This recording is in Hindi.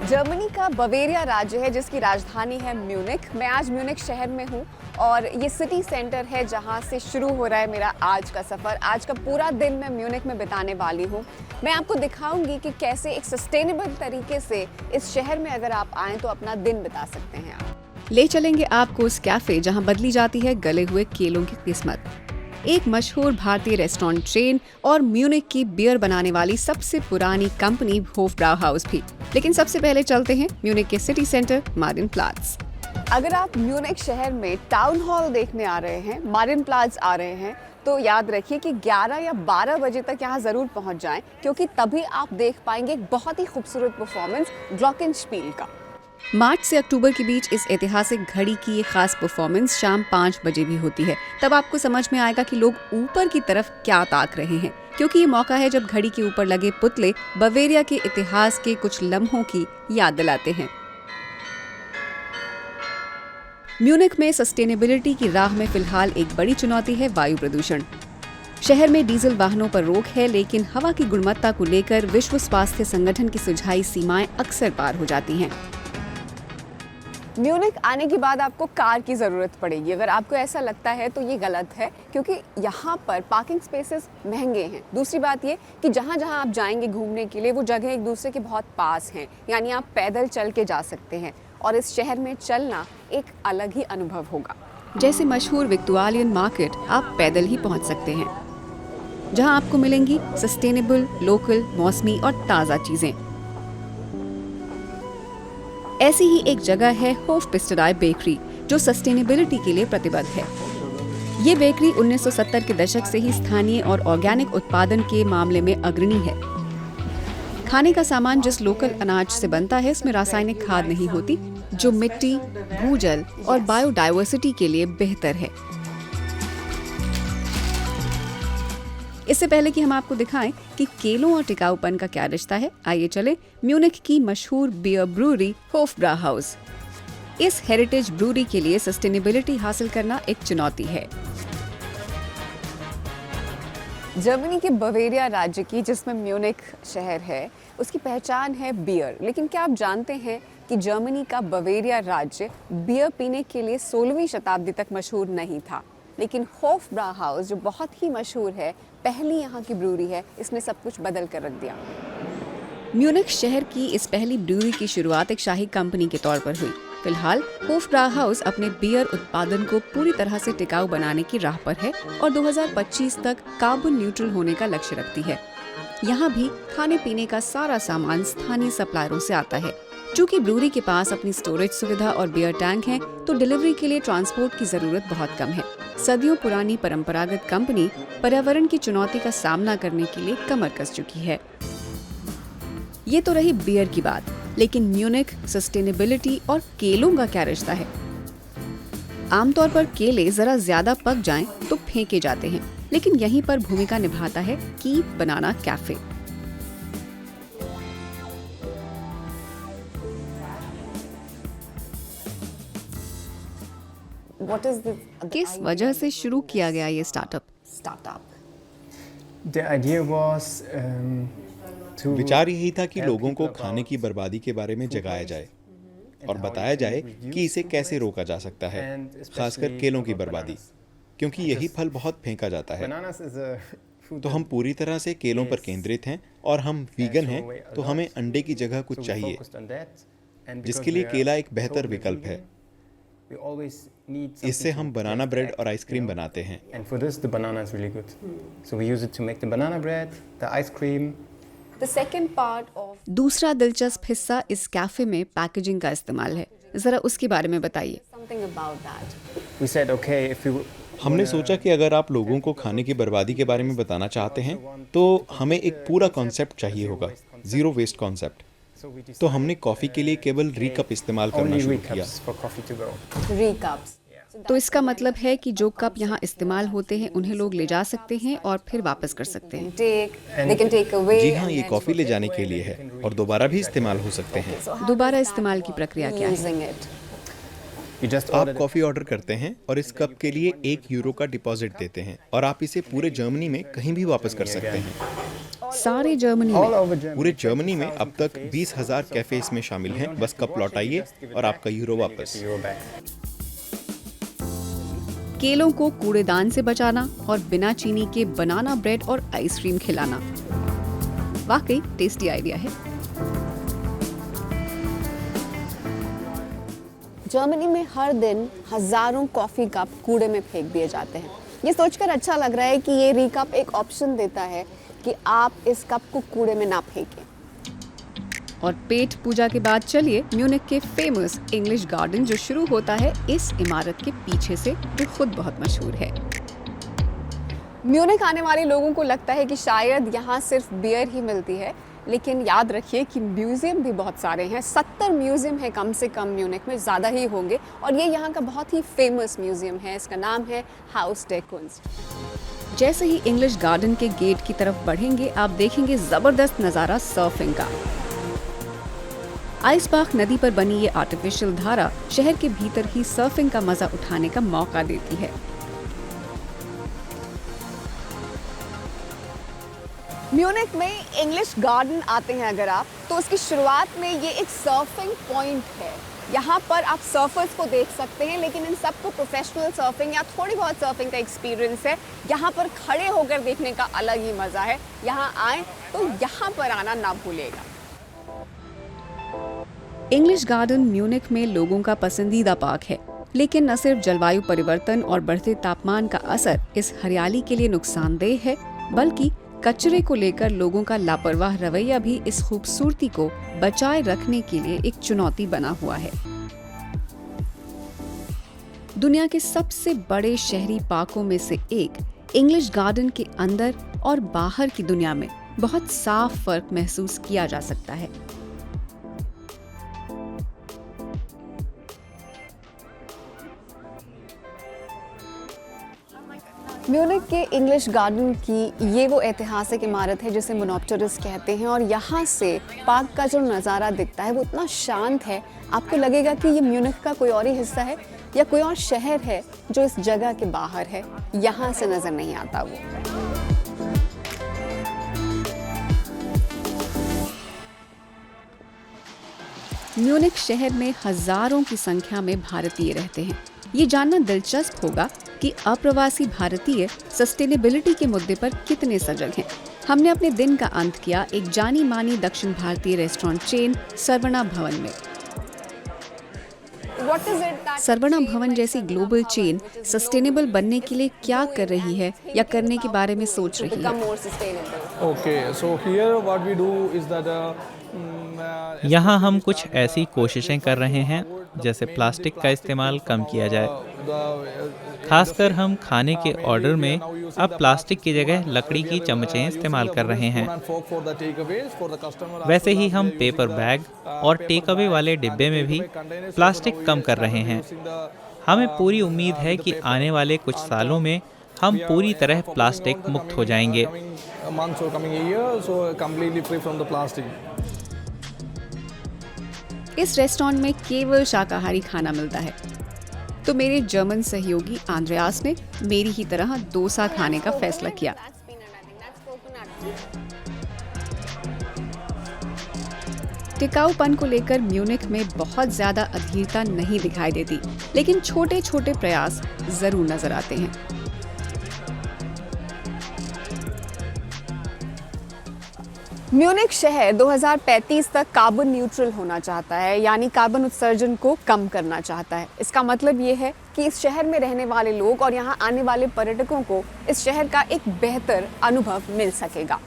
जर्मनी का बवेरिया राज्य है जिसकी राजधानी है म्यूनिख। मैं आज म्यूनिख शहर में हूँ और ये सिटी सेंटर है जहाँ से शुरू हो रहा है मेरा आज का सफ़र। आज का पूरा दिन मैं म्यूनिख में बिताने वाली हूँ। मैं आपको दिखाऊंगी कि कैसे एक सस्टेनेबल तरीके से इस शहर में अगर आप आएँ तो अपना दिन बिता सकते हैं आप। ले चलेंगे आपको उस कैफ़े जहाँ बदली जाती है गले हुए केलों की किस्मत। एक मशहूर भारतीय रेस्टोरेंट चेन और म्यूनिख की बियर बनाने वाली सबसे पुरानी कंपनी होफब्राउहाउस भी। लेकिन सबसे पहले चलते हैं म्यूनिख के सिटी सेंटर मारिनप्लात्ज। अगर आप म्यूनिख शहर में टाउन हॉल देखने आ रहे हैं, मारिनप्लात्ज आ रहे हैं, तो याद रखिए कि 11 या 12 बजे तक यहाँ ज़रूर पहुँच जाएं, क्योंकि तभी आप देख पाएंगे एक बहुत ही खूबसूरत परफॉर्मेंस ग्लॉकेनस्पील का। मार्च से अक्टूबर के बीच इस ऐतिहासिक घड़ी की ये खास परफॉर्मेंस शाम 5 बजे भी होती है। तब आपको समझ में आएगा कि लोग ऊपर की तरफ क्या ताक रहे हैं, क्योंकि ये मौका है जब घड़ी के ऊपर लगे पुतले बवेरिया के इतिहास के कुछ लम्हों की याद दिलाते हैं। म्यूनिख में सस्टेनेबिलिटी की राह में फिलहाल एक बड़ी चुनौती है वायु प्रदूषण। शहर में डीजल वाहनों पर रोक है, लेकिन हवा की गुणवत्ता को लेकर विश्व स्वास्थ्य संगठन की सुझाई सीमाएं अक्सर पार हो जाती हैं। म्यूनिख आने के बाद आपको कार की ज़रूरत पड़ेगी। अगर आपको ऐसा लगता है तो ये गलत है, क्योंकि यहाँ पर पार्किंग स्पेसेस महंगे हैं। दूसरी बात ये कि जहाँ जहाँ आप जाएंगे घूमने के लिए वो जगह एक दूसरे के बहुत पास हैं, यानी आप पैदल चल के जा सकते हैं और इस शहर में चलना एक अलग ही अनुभव होगा। जैसे मशहूर विक्टोरियन मार्केट आप पैदल ही पहुँच सकते हैं, जहाँ आपको मिलेंगी सस्टेनेबल, लोकल, मौसमी और ताज़ा चीज़ें। ऐसी ही एक जगह है होफपिस्टराय बेकरी, जो सस्टेनेबिलिटी के लिए प्रतिबद्ध है। ये बेकरी 1970 के दशक से ही स्थानीय और ऑर्गेनिक उत्पादन के मामले में अग्रणी है। खाने का सामान जिस लोकल अनाज से बनता है उसमें रासायनिक खाद नहीं होती, जो मिट्टी, भूजल और बायोडायवर्सिटी के लिए बेहतर है। इससे पहले कि हम आपको दिखाएं कि केलों और टिकाऊपन का क्या रिश्ता है, आइए चले म्यूनिख की मशहूर बियर ब्रूअरी होफब्राउहाउस। इस हेरिटेज ब्रूअरी के लिए सस्टेनेबिलिटी हासिल करना एक चुनौती है। जर्मनी के बवेरिया राज्य की, जिसमें म्यूनिख शहर है, उसकी पहचान है बियर। लेकिन क्या आप जानते हैं कि जर्मनी का बवेरिया राज्य बियर पीने के लिए 16वीं शताब्दी तक मशहूर नहीं था, लेकिन होफब्राउहाउस जो बहुत ही मशहूर है, पहली यहाँ की ब्रूअरी है, इसने सब कुछ बदल कर रख दिया। म्यूनिख शहर की इस पहली ब्रूअरी की शुरुआत एक शाही कंपनी के तौर पर हुई। फिलहाल होफब्राउहाउस अपने बियर उत्पादन को पूरी तरह से टिकाऊ बनाने की राह पर है और 2025 तक कार्बन न्यूट्रल होने का लक्ष्य रखती है। यहाँ भी खाने पीने का सारा सामान स्थानीय सप्लायरों से आता है। चूँकि ब्रूअरी के पास अपनी स्टोरेज सुविधा और बियर टैंक हैं, तो डिलीवरी के लिए ट्रांसपोर्ट की जरूरत बहुत कम है। सदियों पुरानी परंपरागत कंपनी पर्यावरण की चुनौती का सामना करने के लिए कमर कस चुकी है। ये तो रही बियर की बात, लेकिन म्यूनिख, सस्टेनेबिलिटी और केलों का क्या रिश्ता है? आमतौर पर केले जरा ज्यादा पक जाएं तो फेंके जाते हैं, लेकिन यहीं पर भूमिका निभाता है कीप बनाना कैफे। किस वजह से शुरू किया गया ये स्टार्टअप? विचार यही था कि लोगों को खाने की बर्बादी के बारे में जगाया जाए और बताया जाए कि इसे कैसे रोका जा सकता है, खासकर केलों की बर्बादी, क्योंकि यही फल बहुत फेंका जाता है। तो हम पूरी तरह से केलों पर केंद्रित हैं और हम वीगन हैं, तो हमें अंडे की जगह कुछ चाहिए, जिसके लिए केला एक बेहतर विकल्प है। इससे हम बनाना ब्रेड और आइसक्रीम बनाते हैं। दूसरा दिलचस्प हिस्सा इस कैफे में पैकेजिंग का इस्तेमाल है। जरा उसके बारे में बताइए। हमने सोचा कि अगर आप लोगों को खाने की बर्बादी के बारे में बताना चाहते हैं, तो हमें एक पूरा कॉन्सेप्ट चाहिए होगा, जीरो वेस्ट कॉन्सेप्ट। तो हमने कॉफी के लिए केवल री-कप इस्तेमाल करना शुरू किया। तो इसका मतलब है कि जो कप यहाँ इस्तेमाल होते हैं उन्हें लोग ले जा सकते हैं और फिर वापस कर सकते हैं। जी हाँ, ये कॉफी ले जाने के लिए है और दोबारा भी इस्तेमाल हो सकते हैं। दोबारा इस्तेमाल की प्रक्रिया क्या है? आप कॉफी ऑर्डर करते हैं और इस कप के लिए €1 का डिपॉजिट देते हैं और आप इसे पूरे जर्मनी में कहीं भी वापस कर सकते हैं। सारे जर्मनी में। पूरे जर्मनी में अब तक 20,000 कैफे इसमें शामिल हैं। बस कप लौटाइए और आपका यूरो वापस। केलों को कूड़ेदान से बचाना और बिना चीनी के बनाना ब्रेड और आइसक्रीम खिलाना वाकई टेस्टी आइडिया है। जर्मनी में हर दिन हजारों कॉफी कप कूड़े में फेंक दिए जाते हैं। ये सोचकर अच्छा लग रहा है कि ये रीकप एक ऑप्शन देता है कि आप इस कप को कूड़े में ना फेंकें। और पेट पूजा के बाद चलिए म्यूनिख के फेमस इंग्लिश गार्डन जो शुरू होता है इस इमारत के पीछे से, जो खुद बहुत मशहूर है। म्यूनिख आने वाले लोगों को लगता है कि शायद यहाँ सिर्फ बियर ही मिलती है, लेकिन याद रखिए कि म्यूजियम भी बहुत सारे हैं। 70 म्यूजियम है कम से कम म्यूनिख में, ज़्यादा ही होंगे। और ये यहाँ का बहुत ही फेमस म्यूजियम है, इसका नाम है हाउस डे कुंस्ट। जैसे ही इंग्लिश गार्डन के गेट की तरफ बढ़ेंगे आप देखेंगे ज़बरदस्त नज़ारा सर्फिंग का। आइसबाख नदी पर बनी ये आर्टिफिशियल धारा शहर के भीतर ही सर्फिंग का मजा उठाने का मौका देती है। म्यूनिख में इंग्लिश गार्डन आते हैं अगर आप, तो उसकी शुरुआत में ये एक सर्फिंग पॉइंट है। यहाँ पर आप सर्फर्स को देख सकते हैं, लेकिन इन सबको प्रोफेशनल सर्फिंग या थोड़ी बहुत सर्फिंग का एक्सपीरियंस है। यहाँ पर खड़े होकर देखने का अलग ही मजा है। यहाँ आए तो यहाँ पर आना ना भूलेगा। इंग्लिश गार्डन म्यूनिख में लोगों का पसंदीदा पार्क है, लेकिन न सिर्फ जलवायु परिवर्तन और बढ़ते तापमान का असर इस हरियाली के लिए नुकसानदेह है, बल्कि कचरे को लेकर लोगों का लापरवाह रवैया भी इस खूबसूरती को बचाए रखने के लिए एक चुनौती बना हुआ है। दुनिया के सबसे बड़े शहरी पार्कों में से एक इंग्लिश गार्डन के अंदर और बाहर की दुनिया में बहुत साफ फर्क महसूस किया जा सकता है। म्यूनिख के इंग्लिश गार्डन की ये वो ऐतिहासिक इमारत है जिसे मोनोप्टेरिस कहते हैं, और यहाँ से पार्क का जो नज़ारा दिखता है वो इतना शांत है, आपको लगेगा कि ये म्यूनिख का कोई और ही हिस्सा है या कोई और शहर है जो इस जगह के बाहर है। यहाँ से नज़र नहीं आता वो। म्यूनिख शहर में हजारों की संख्या में भारतीय रहते हैं। ये जानना दिलचस्प होगा कि अप्रवासी भारतीय सस्टेनेबिलिटी के मुद्दे पर कितने सजग हैं। हमने अपने दिन का अंत किया एक जानी मानी दक्षिण भारतीय रेस्टोरेंट चेन सरवणा भवन में। सरवणा भवन जैसी ग्लोबल चेन सस्टेनेबल बनने के लिए क्या कर रही है या करने के बारे में सोच रही है? यहाँ हम कुछ ऐसी कोशिशें कर रहे हैं जैसे प्लास्टिक का इस्तेमाल कम किया जाए। खासकर हम खाने के ऑर्डर में अब प्लास्टिक की जगह लकड़ी की चमचें इस्तेमाल कर रहे हैं। वैसे ही हम पेपर बैग और टेक अवे वाले डिब्बे में भी प्लास्टिक कम कर रहे हैं। हमें पूरी उम्मीद है कि आने वाले कुछ सालों में हम पूरी तरह प्लास्टिक मुक्त हो जाएंगे। इस रेस्टोरेंट में केवल शाकाहारी खाना मिलता है, तो मेरे जर्मन सहयोगी आंद्रेयास ने मेरी ही तरह डोसा खाने का फैसला किया। टिकाऊपन को लेकर म्यूनिख में बहुत ज्यादा अधीरता नहीं दिखाई देती, लेकिन छोटे छोटे प्रयास जरूर नजर आते हैं। म्यूनिख शहर 2035 तक कार्बन न्यूट्रल होना चाहता है, यानी कार्बन उत्सर्जन को कम करना चाहता है। इसका मतलब ये है कि इस शहर में रहने वाले लोग और यहाँ आने वाले पर्यटकों को इस शहर का एक बेहतर अनुभव मिल सकेगा।